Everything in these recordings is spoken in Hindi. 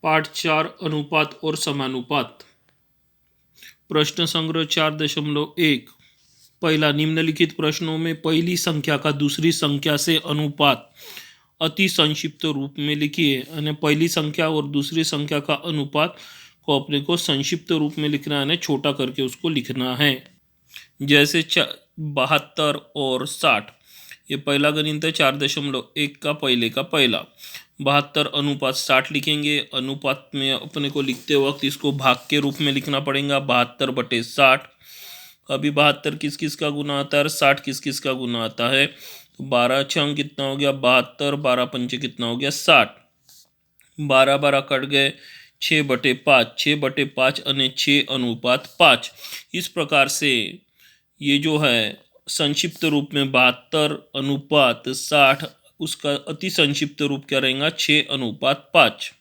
पाठ 4 अनुपात और समानुपात। प्रश्न संग्रह 4.1। पहला, निम्नलिखित प्रश्नों में पहली संख्या का दूसरी संख्या से अनुपात अति संक्षिप्त रूप में लिखिए। यानी पहली संख्या और दूसरी संख्या का अनुपात को अपने को संक्षिप्त रूप में लिखना है, छोटा करके उसको लिखना है। जैसे 72 और 60, ये पहला गणित है। 4.1 का पहले का पहला 72 अनुपात 60 लिखेंगे। अनुपात में अपने को लिखते वक्त इसको भाग के रूप में लिखना पड़ेगा, 72/60। अभी 72 किस किस का गुना आता है, 60 किस किस का गुना आता है। तो 12 छंग कितना हो गया 72, 12 पंचे कितना हो गया 60, 12 12 कट गए, 6/5, 6/5 और 6/5। इस प्रकार से ये जो है संक्षिप्त रूप में 72 अनुपात 60, उसका अति संक्षिप्त रूप क्या रहेगा 6:5।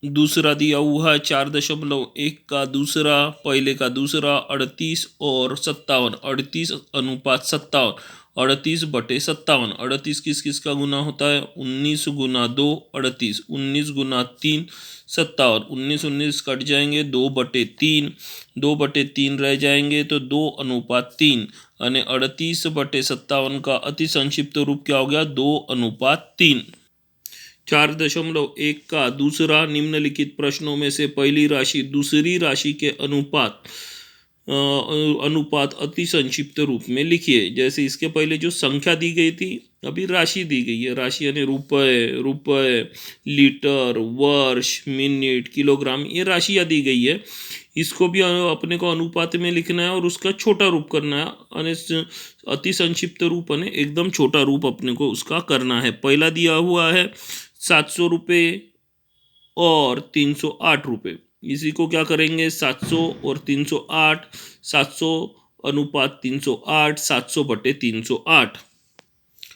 दूसरा दिया हुआ है 4.1 का दूसरा पहले का दूसरा 38 और 57, 38 अनुपात 57, 38/57। 38 किस किस का गुना होता है, 19 गुना 2 38, 19 गुना 3 57, 19 19 कट जाएंगे, 2/3, 2/3 रह जाएंगे, तो 2:3। यानी 38/57 का अति संक्षिप्त रूप क्या हो गया 2:3। 4.1 का दूसरा, निम्नलिखित प्रश्नों में से पहली राशि दूसरी राशि के अनुपात अति संक्षिप्त रूप में लिखिए। जैसे इसके पहले जो संख्या दी गई थी, अभी राशि दी गई है। राशि यानी रुपए, लीटर, वर्ष, मिनट, किलोग्राम, ये राशियाँ दी गई है। इसको भी अपने को अनुपात में लिखना है और उसका छोटा रूप करना है। यानी अति संक्षिप्त रूप यानी एकदम छोटा रूप अपने को उसका करना है। पहला दिया हुआ है 700 रुपये और 308 रुपये। इसी को क्या करेंगे 700 और 308, 700 अनुपात 308, 700/308।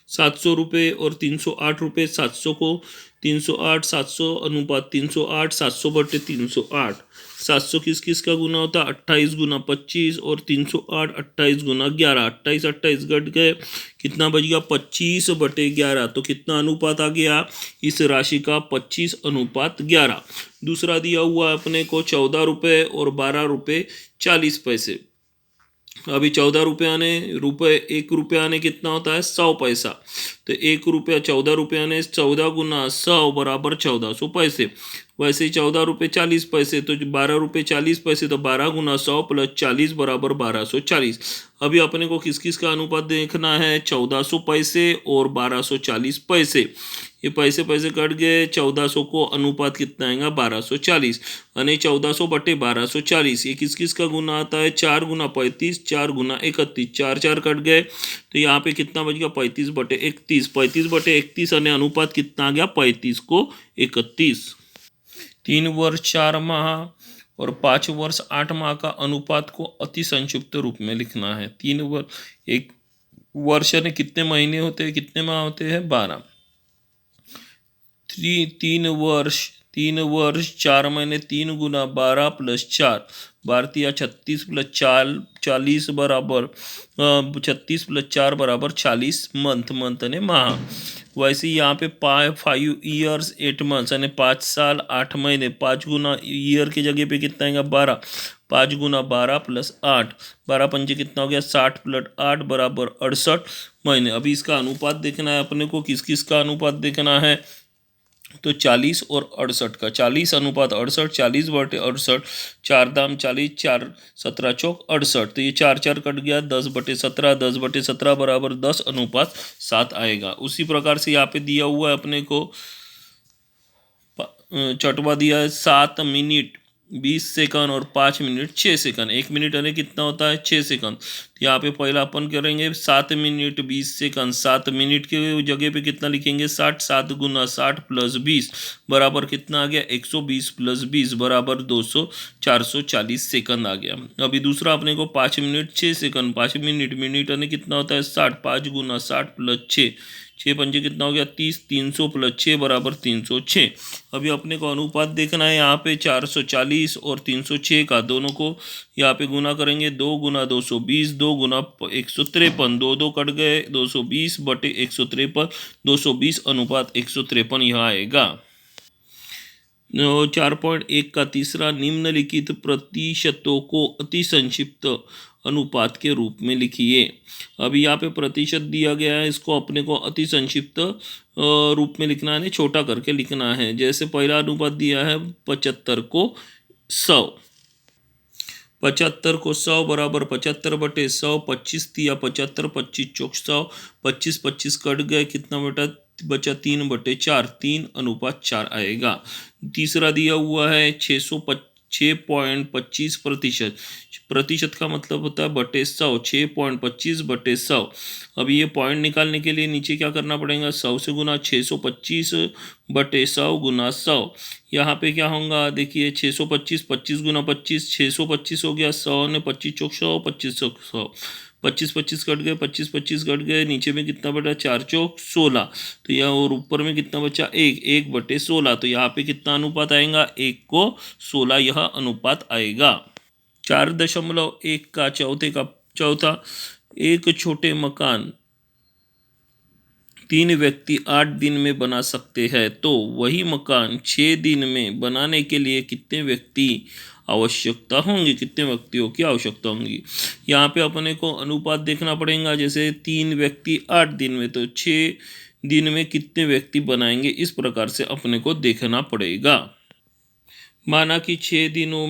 700 रुपये और 308 रुपये, 700 को 308, 700 अनुपात 308, 700/308। 700 किस किस का गुना होता है, 28 गुना 25 और 308 28 गुना 11। 28 28 घट गए, कितना बच गया 25/11। तो कितना अनुपात आ गया इस राशि का 25:11। दूसरा दिया हुआ अपने को 14 रुपये और 12 रुपये 40 पैसे। अभी 14 रुपये आने रुपये, 1 रुपया आने कितना होता है 100 पैसा। तो 1 रुपया 14 रुपये आने 14 गुना 100 बराबर 1400 पैसे। वैसे ही 14 रुपये 40 पैसे, तो 12 रुपये 40 पैसे, तो 12 गुना 100 प्लस 40 बराबर 1240। अभी अपने को किस किस का अनुपात देखना है, 1400 पैसे और 1240 पैसे। ये पैसे पैसे कट गए, 1400 को अनुपात कितना आएगा 1240, यानी 1400/1240। ये किस किस का गुना आता है, 4 गुना 35, 4 गुना 31, 4 4 कट गए, तो यहाँ पे कितना बच गया 35/31, 35/31 यानी अनुपात कितना आ गया 35:31। 3 वर्ष 4 माह और 5 वर्ष 8 माह का अनुपात को अति संक्षिप्त रूप में लिखना है। 3 वर्ष, 1 वर्ष यानी कितने महीने होते हैं, कितने माह होते हैं 12। 3 वर्ष 4 महीने, 3 गुना 12 प्लस 4, 12 36 प्लस 4 40 बराबर 36 प्लस 4 बराबर 40 मंथ यानी माह। वैसे यहाँ पे 5 ईयर्स 8 मंथ्स यानी 5 साल 8 महीने। 5 गुना ईयर की जगह पे कितना आएगा 12, 5 गुना 12 प्लस 8, 12 पंजे कितना हो गया 60 प्लस 8 बराबर 68 महीने। अभी इसका अनुपात देखना है अपने को, किस किस का अनुपात देखना है, तो 40 और 68 का। 40 अनुपात 68, 40/68, 4 दाम 40, 4 17 चौक 68। तो ये 4 4 कट गया, 10/17, 10/17 बराबर 10:7 आएगा। उसी प्रकार से यहाँ पे दिया हुआ है अपने को चटवा दिया है 7 मिनट 20 सेकंड और 5 मिनट 6 सेकंड। 1 मिनट यानी कितना होता है 6 सेकंड। तो यहाँ पे पहला अपन करेंगे 7 मिनट 20 सेकंड। 7 मिनट के जगह पे कितना लिखेंगे 60, 7 गुना 60 प्लस 20 बराबर कितना आ गया 120 प्लस 20 बराबर 200, 440 सेकंड आ गया। अभी दूसरा अपने को 5 मिनट 6 सेकंड। 5 मिनट यानी कितना होता है 60, 5 गुना 60 प्लस 6, 6 पंजे कितना हो गया 30, 300 प्लस 6 बराबर 306। अभी अपने को अनुपात देखना है, यहाँ पे 440 और 306 का दोनों को यहाँ पे गुना करेंगे। 2 गुना 220, 2 गुना 153, 2 2 कट गए, 220/153, 220 अनुपात 153 यहाँ आएगा। 4.1 का तीसरा, निम्नलिखित प्रतिशतों को अति संक्षिप्त अनुपात के रूप में लिखिए। अभी यहाँ पे प्रतिशत दिया गया है, इसको अपने को अति संक्षिप्त रूप में लिखना है, छोटा करके लिखना है। जैसे पहला अनुपात दिया है 75 को 100, 75 को 100 बराबर 75/100, 25 दिया 75, 25 चौक 100, 25 25 कट गए, कितना बचा 3/4, 3:4 आएगा। तीसरा दिया हुआ है 6.25%। प्रतिशत का मतलब होता है बटे 100, 6.25/100। अब ये पॉइंट निकालने के लिए नीचे क्या करना पड़ेगा, 100 से गुना, 625/100 गुना 100। यहाँ पे क्या होगा, देखिए 625, 25 गुना 25, 625 हो गया, 100 ने 25 चौक 100, 25 चौक 100, 25 25 कट गए, 25 25 कट गए, नीचे में कितना बचा 4 चौक 16। तो यहाँ और ऊपर में कितना बचा 1/16। तो यहाँ पे कितना अनुपात आएगा, 1 को 16 यह अनुपात आएगा। 4.1 का चौथा, एक छोटे मकान 3 व्यक्ति 8 दिन में बना सकते हैं, तो वही मकान 6 दिन में बनाने के लिए कितने व्यक्तियों की आवश्यकता होगी। यहाँ पे अपने को अनुपात देखना पड़ेगा। जैसे 3 व्यक्ति 8 दिन में, तो 6 दिन में कितने व्यक्ति बनाएंगे, इस प्रकार से अपने को देखना पड़ेगा। माना कि 6 दिनों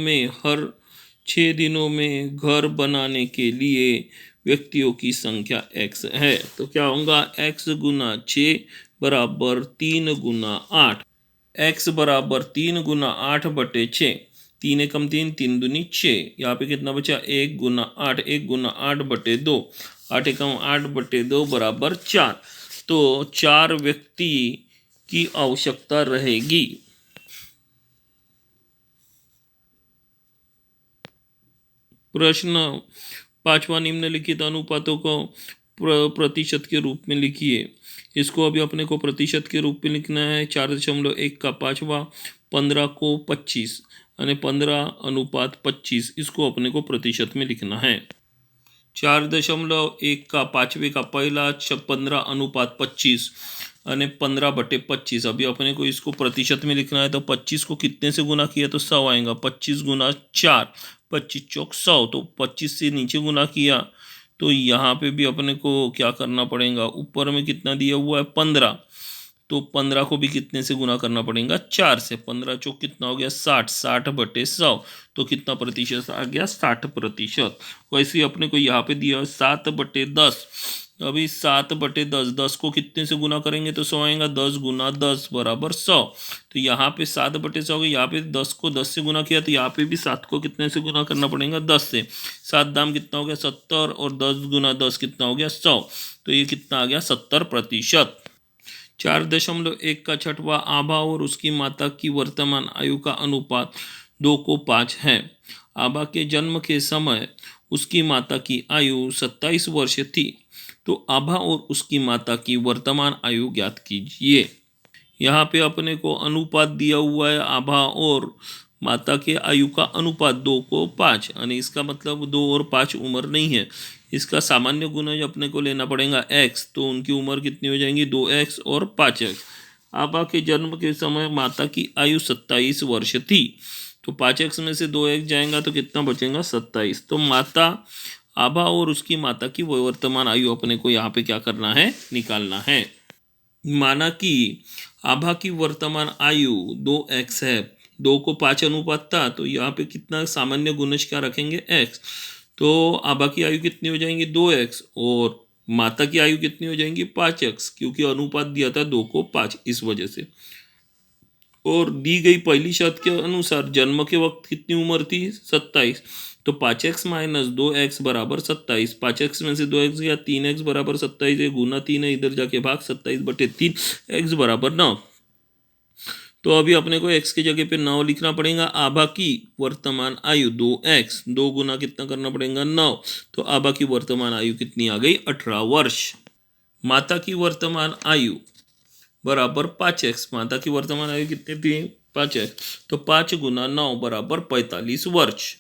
में घर बनाने के लिए व्यक्तियों की संख्या x है, तो क्या होगा, x गुना 6 बराबर 3 गुना 8। x बराबर 3 गुना 8/6, 3 एकम 3, 3 दूनी 6। यहाँ पे कितना बचा, 1 गुना 8, 1 गुना 8/2, 8 एकम 8/2 बराबर 4। तो 4 व्यक्ति की आवश्यकता रहेगी। प्रश्न 5वां, निम्नलिखित अनुपातों को प्रतिशत के रूप में लिखिए। इसको अभी अपने को प्रतिशत के रूप में लिखना है। 4.1 का 5वां, 15 को 25 यानी 15:25, इसको अपने को प्रतिशत में लिखना है। 4.1 का 5वें का पहला, 15:25 यानी 15/25। अभी अपने को इसको प्रतिशत में लिखना है, तो 25 को कितने से गुना किया तो 100 आएगा, 25 गुना 4, 25 चौक 100। तो 25 से नीचे गुना किया, तो यहाँ पे भी अपने को क्या करना पड़ेगा, ऊपर में कितना दिया हुआ है 15, तो 15 को भी कितने से गुना करना पड़ेगा, 4 से। 15 चौक कितना हो गया 60, 60/100। तो कितना प्रतिशत आ गया, 60%। वैसे ही अपने को यहाँ पे दिया 7/10। अभी 7/10, 10 को कितने से गुना करेंगे तो 100 आएगा, 10 गुना 10 बराबर 100। तो यहाँ पे 7/100 हो गया। यहाँ पे 10 को 10 से गुना किया, तो यहाँ पे भी 7 को कितने से गुना करना पड़ेगा, 10 से। 7 दाम कितना हो गया 70, और 10 गुना 10 कितना हो गया 100। तो ये कितना आ गया 70%। 4.1 का 6वां, आभा और उसकी माता की वर्तमान आयु का अनुपात 2 को 5 है। आभा के जन्म के समय उसकी माता की आयु 27 वर्ष थी, तो आभा और उसकी माता की वर्तमान आयु ज्ञात कीजिए। यहाँ पे अपने को अनुपात दिया हुआ है, आभा और माता के आयु का अनुपात 2 को 5, यानी इसका मतलब 2 और 5 उम्र नहीं है। इसका सामान्य गुणज अपने को लेना पड़ेगा x, तो उनकी उम्र कितनी हो जाएंगी, 2x और 5x। आभा के जन्म के समय माता की आयु 27 वर्ष थी, तो 5x में से 2x जाएगा तो कितना बचेगा 27। तो आभा और उसकी माता की वर्तमान आयु अपने को यहाँ पे क्या करना है, निकालना है। माना कि आभा की वर्तमान आयु 2x है, 2 को 5 अनुपात था, तो यहाँ पे कितना सामान्य गुणज क्या रखेंगे, x। तो आभा की आयु कितनी हो जाएंगी 2x, और माता की आयु कितनी हो जाएंगी 5x, क्योंकि अनुपात दिया था 2 को 5, इस वजह से। और दी गई पहली शर्त के अनुसार जन्म के वक्त कितनी उम्र थी 27, तो 5x माइनस 2x बराबर 27। 5x में से 2x गया, 3x बराबर 27 है, गुना 3 है, इधर जाके भाग 27/3, x बराबर 9। तो अभी अपने को x की जगह पे 9 लिखना पड़ेगा। आभा की वर्तमान आयु 2x, 2 गुना कितना करना पड़ेगा 9, तो आभा की वर्तमान आयु कितनी आ गई 18 वर्ष। माता की वर्तमान आयु बराबर 5x, माता की वर्तमान आयु कितनी थी 5x, तो 5 गुना 9 बराबर 45 वर्ष।